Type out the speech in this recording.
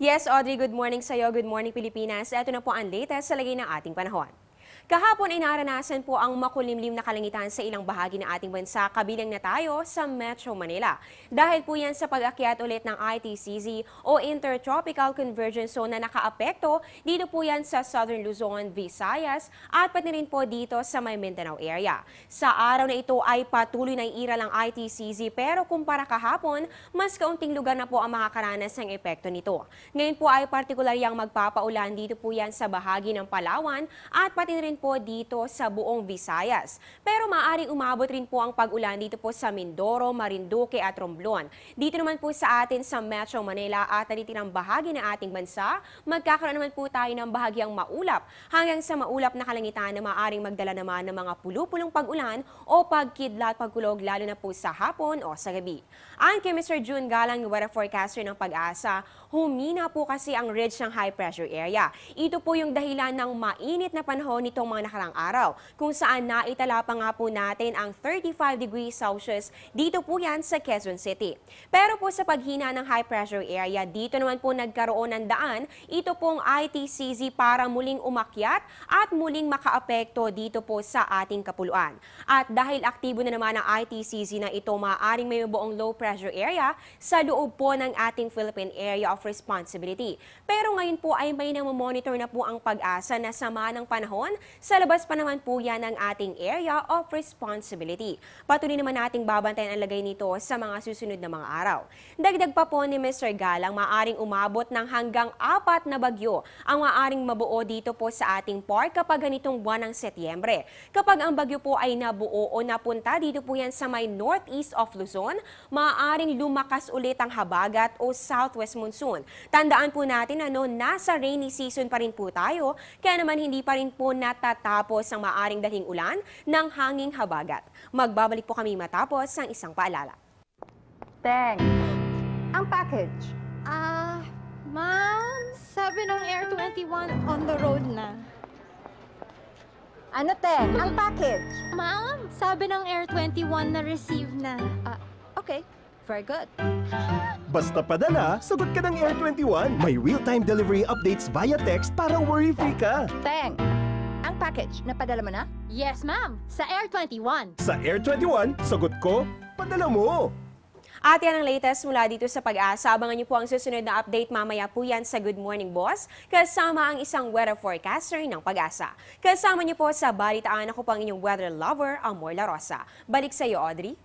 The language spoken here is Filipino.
Yes, Audrey, good morning sa'yo. Good morning, Pilipinas. Ito na po ang latest sa lagay ng ating panahon. Kahapon ay naranasan po ang makulimlim na kalangitan sa ilang bahagi ng ating bansa, kabilang na tayo sa Metro Manila. Dahil po yan sa pag-akyat ulit ng ITCZ o Intertropical Convergence Zone na nakaapekto, dito po yan sa Southern Luzon, Visayas at pati rin po dito sa may Mindanao area. Sa araw na ito ay patuloy na iiral ang ITCZ pero kumpara kahapon, mas kaunting lugar na po ang makakaranas ng epekto nito. Ngayon po ay partikular yang magpapaulan dito po yan sa bahagi ng Palawan at pati rin po dito sa buong Visayas. Pero maaaring umabot rin po ang pag-ulan dito po sa Mindoro, Marinduque at Romblon. Dito naman po sa atin sa Metro Manila at natitirang bahagi ng ating bansa, magkakaroon naman po tayo ng bahagyang maulap hanggang sa maulap na kalangitan na maaaring magdala naman ng mga pulupulong pag-ulan o pagkidlat pagkulog lalo na po sa hapon o sa gabi. Ayon kay Mr. June Galang, weather forecaster ng Pag-asa, humina po kasi ang ridge ng high pressure area. Ito po yung dahilan ng mainit na panahon nitong mga nakarang araw, kung saan naitala pa nga po natin ang 35 degrees Celsius dito po yan sa Quezon City. Pero po sa paghina ng high pressure area, dito naman po nagkaroon ng daan, ito pong ITCZ para muling umakyat at muling makaapekto dito po sa ating kapuluan. At dahil aktibo na naman ang ITCZ na ito, maaaring may buong low pressure area sa loob po ng ating Philippine Area of Responsibility. Pero ngayon po ay may namomonitor na po ang Pag-asa na sama ng panahon. Sa labas pa naman po yan ang ating Area of Responsibility. Patuloy naman nating babantayan ang lagay nito sa mga susunod na mga araw. Dagdag pa po ni Mr. Galang, maaring umabot ng hanggang 4 na bagyo ang maaring mabuo dito po sa ating park kapag ganitong buwan ng Setyembre. Kapag ang bagyo po ay nabuo o napunta dito po yan sa may northeast of Luzon, maaring lumakas ulit ang habagat o southwest monsoon. Tandaan po natin nasa rainy season pa rin po tayo, kaya naman hindi pa rin po natatapos ang maaring daling ulan ng hanging habagat. Magbabalik po kami matapos ng isang paalala. Teng, ang package. Ma'am, sabi ng Air 21 on the road na. Ano, Teng? Ang package. Ma'am, sabi ng Air 21 na receive na. Okay, very good. Basta padala, sagot ka ng Air 21. May real-time delivery updates via text para worry-free ka. Teng, ang package, napadala mo na? Yes, ma'am, sa Air 21. Sa Air 21, sagot ko, padala mo. At yan ang latest mula dito sa Pag-asa. Abangan niyo po ang susunod na update mamaya po yan sa Good Morning Boss kasama ang isang weather forecaster ng Pag-asa. Kasama niyo po sa balitaan, ako pang inyong weather lover, Amor La Rosa. Balik sa iyo, Audrey.